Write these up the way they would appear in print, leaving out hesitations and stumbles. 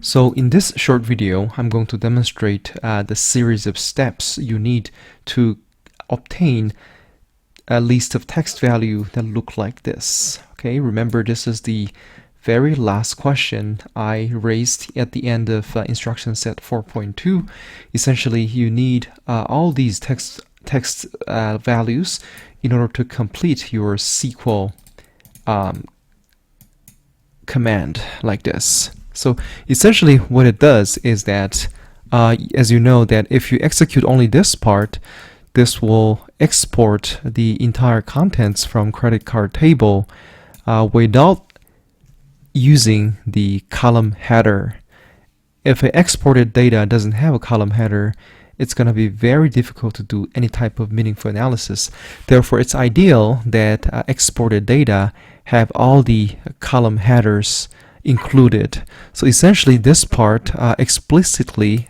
So in this short video, I'm going to demonstrate the series of steps you need to obtain a list of text value that look like this. Okay, remember this is the very last question I raised at the end of instruction set 4.2. Essentially, you need all these text values in order to complete your SQL command like this. So essentially what it does is that as you know that if you execute only this part, this will export the entire contents from credit card table without using the column header. If an exported data doesn't have a column header, it's going to be very difficult to do any type of meaningful analysis. Therefore, it's ideal that exported data have all the column headers included. So essentially, this part explicitly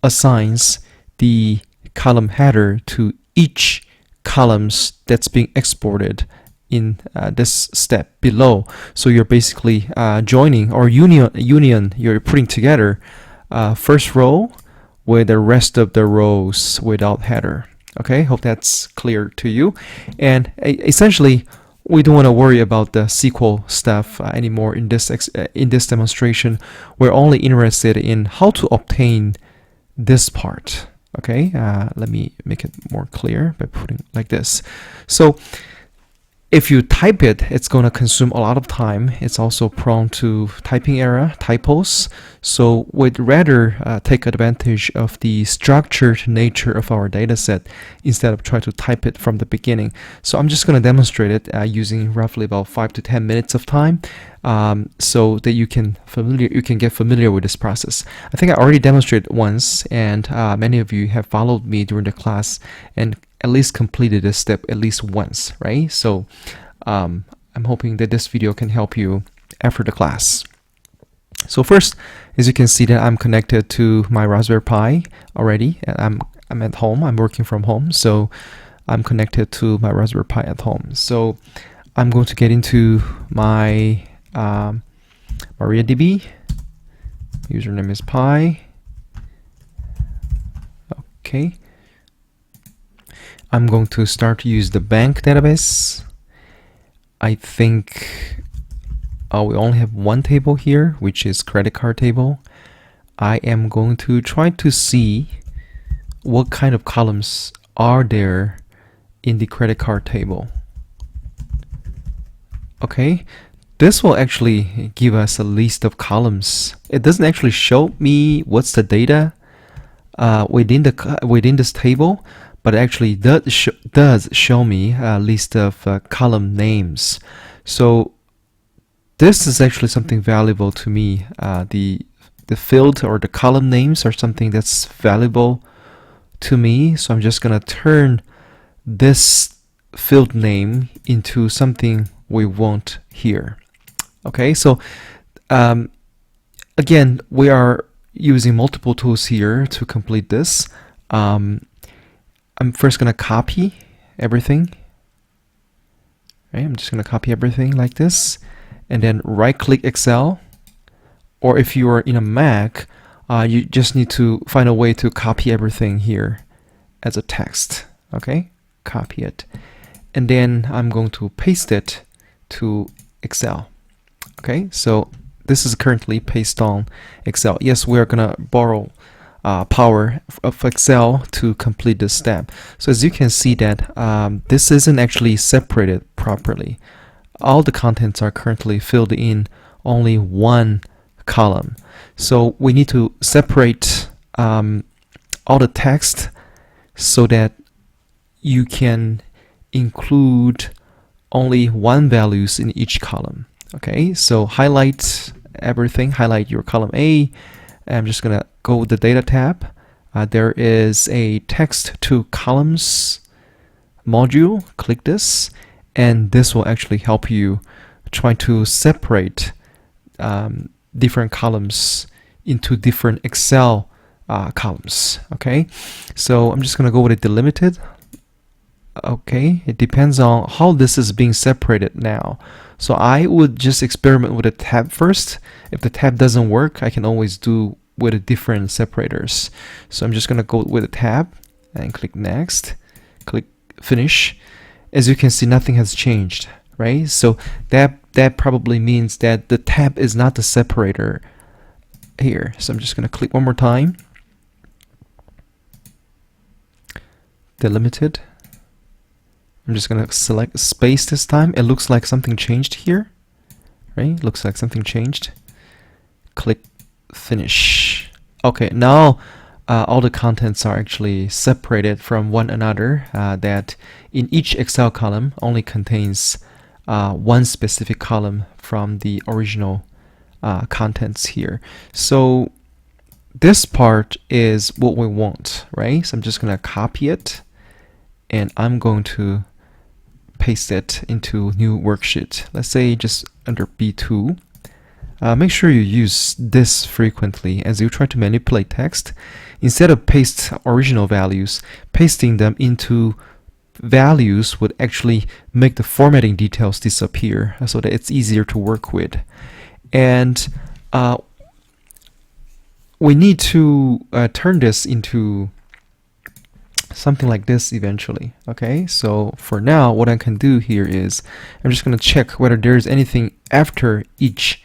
assigns the column header to each columns that's being exported in this step below. So you're basically joining or union, you're putting together first row with the rest of the rows without header. Okay, hope that's clear to you. And essentially, we don't want to worry about the SQL stuff anymore in this demonstration. We're only interested in how to obtain this part. Okay, let me make it more clear by putting like this. So if you type it, it's going to consume a lot of time. It's also prone to typing error, typos. So we'd rather take advantage of the structured nature of our data set instead of try to type it from the beginning. So I'm just going to demonstrate it using roughly about 5 to 10 minutes of time so that you can get familiar with this process. I think I already demonstrated once, and many of you have followed me during the class and at least completed this step at least once, right? So I'm hoping that this video can help you after the class. So first, as you can see that I'm connected to my Raspberry Pi already. I'm at home, I'm working from home, so I'm connected to my Raspberry Pi at home. So I'm going to get into my MariaDB. Username is Pi. Okay. I'm going to start to use the bank database. I think we only have one table here, which is credit card table. I am going to try to see what kind of columns are there in the credit card table. Okay, this will actually give us a list of columns. It doesn't actually show me what's the data within this table, but it actually does show me a list of column names. So this is actually something valuable to me. The field or the column names are something that's valuable to me. So I'm just gonna turn this field name into something we want here. Okay, so again, we are using multiple tools here to complete this. I'm first going to copy everything. Right, I'm just going to copy everything like this, and then right-click Excel. Or if you are in a Mac, you just need to find a way to copy everything here as a text. Okay, copy it, and then I'm going to paste it to Excel. Okay, so this is currently pasted on Excel. Yes, we are gonna borrow power of Excel to complete this step. So as you can see that this isn't actually separated properly. All the contents are currently filled in only one column. So we need to separate all the text so that you can include only one values in each column. Okay, so highlight everything, highlight your column A. I'm just gonna go with the data tab. There is a text to columns module. Click this, and this will actually help you try to separate different columns into different Excel columns. Okay, so I'm just gonna go with a delimited. Okay, it depends on how this is being separated now. So I would just experiment with a tab first. If the tab doesn't work, I can always do with a different separators. So I'm just gonna go with a tab and click next, click finish. As you can see, nothing has changed, right? So that probably means that the tab is not the separator here. So I'm just gonna click one more time, delimited. I'm just gonna select space this time. It looks like something changed here, right? Looks like something changed. Click finish. Okay, now all the contents are actually separated from one another. That in each Excel column only contains one specific column from the original contents here. So this part is what we want, right? So I'm just gonna copy it, and I'm going to paste it into new worksheet. Let's say just under B2. Make sure you use this frequently as you try to manipulate text. Instead of paste original values, pasting them into values would actually make the formatting details disappear so that it's easier to work with. And we need to turn this into something like this eventually. Okay, so for now what I can do here is I'm just going to check whether there's anything after each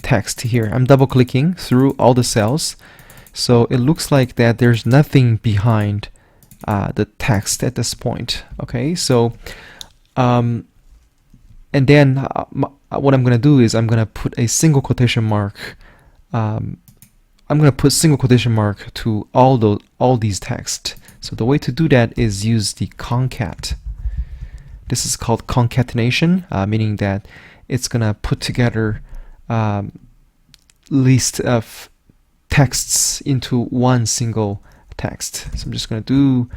text here. I'm double clicking through all the cells, so it looks like that there's nothing behind the text at this point. Okay, so and then what I'm going to do is I'm going to put a single quotation mark. I'm going to put single quotation mark to all these text. So the way to do that is use the concat. This is called concatenation, meaning that it's gonna put together list of texts into one single text. So I'm just gonna do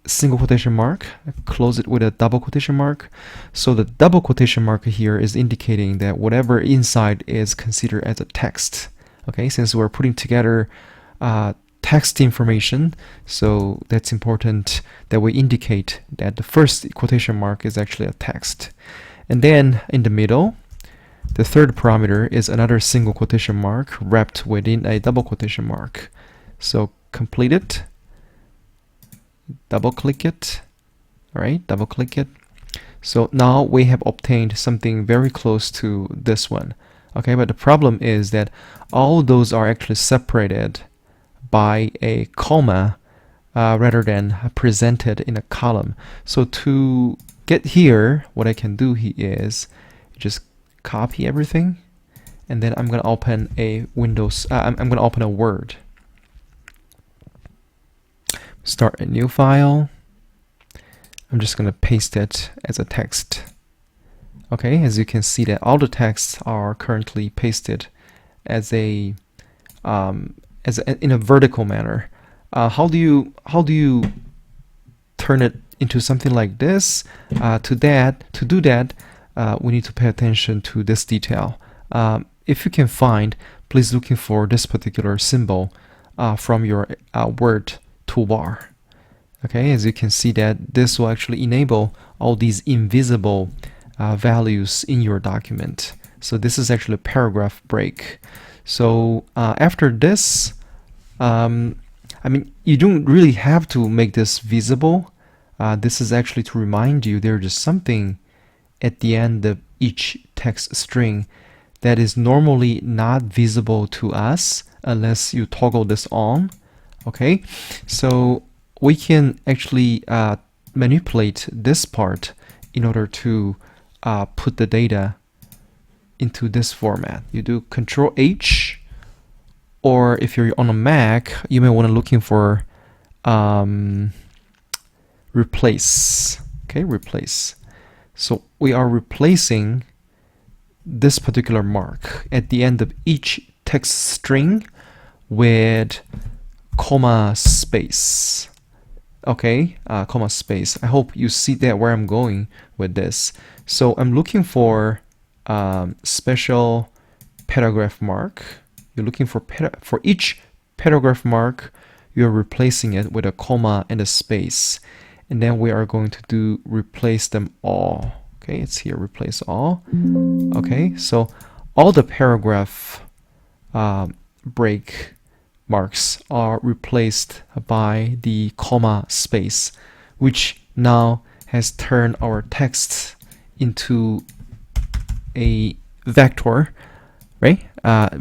single quotation mark, close it with a double quotation mark. So the double quotation mark here is indicating that whatever inside is considered as a text. Okay, since we're putting together text information, so that's important that we indicate that the first quotation mark is actually a text. And then in the middle, the third parameter is another single quotation mark wrapped within a double quotation mark. So complete it, double click it, all right, double click it. So now we have obtained something very close to this one. Okay, but the problem is that all those are actually separated by a comma rather than presented in a column. So to get here, what I can do here is just copy everything, and then I'm going to open a Windows. I'm going to open a Word. Start a new file. I'm just going to paste it as a text. Okay, as you can see that all the texts are currently pasted as a in a vertical manner. How do you turn it into something like this? To do that, we need to pay attention to this detail. If you can find, please looking for this particular symbol from your Word toolbar. Okay, as you can see that this will actually enable all these invisible values in your document. So this is actually a paragraph break. So after this, I mean, you don't really have to make this visible. This is actually to remind you there's just something at the end of each text string that is normally not visible to us unless you toggle this on. Okay, so we can actually manipulate this part in order to put the data into this format. You do Control H, or if you're on a Mac, you may want to looking for replace. Okay, replace. So we are replacing this particular mark at the end of each text string with comma space. Okay, comma space. I hope you see that where I'm going with this. So I'm looking for special paragraph mark. You're looking for each paragraph mark, you're replacing it with a comma and a space. and then we are going to do replace them all. Okay, it's here, replace all. Okay, so all the paragraph break marks are replaced by the comma space, which now has turned our text into a vector, right?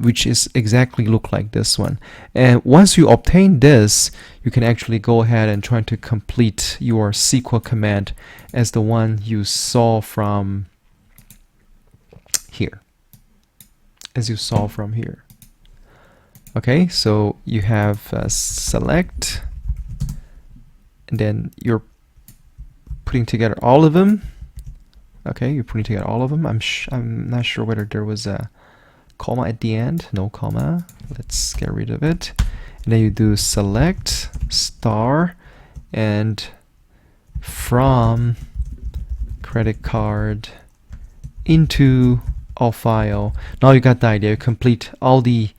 Which is exactly look like this one. And once you obtain this, you can actually go ahead and try to complete your SQL command as the one you saw from here. Okay, so you have select, and then you're putting together all of them. Okay, you're putting together all of them. I'm not sure whether there was a comma at the end. No comma. Let's get rid of it. And then you do select star and from credit card into all file. Now you got the idea. You complete all the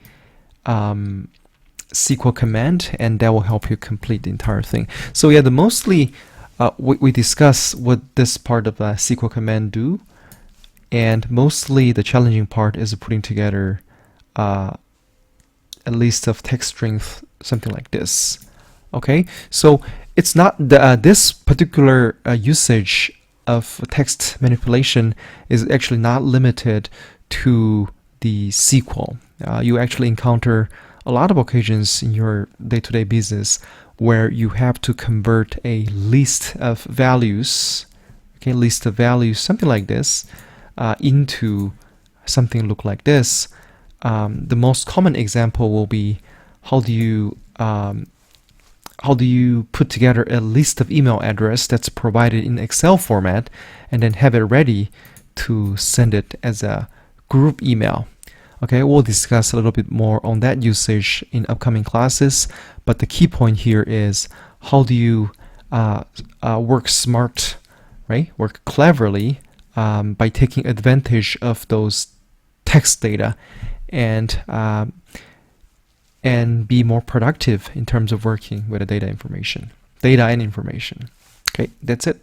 SQL command, and that will help you complete the entire thing. So yeah, mostly we discuss what this part of the SQL command do, and mostly the challenging part is putting together a list of text strings, something like this. Okay, so it's not this particular usage of text manipulation is actually not limited to the SQL. You actually encounter a lot of occasions in your day-to-day business where you have to convert a list of values, okay, something like this, into something look like this. The most common example will be how do you put together a list of email address that's provided in Excel format and then have it ready to send it as a group email. Okay, we'll discuss a little bit more on that usage in upcoming classes, but the key point here is how do you work smart, right? Work cleverly by taking advantage of those text data and be more productive in terms of working with the data and information. Okay, that's it.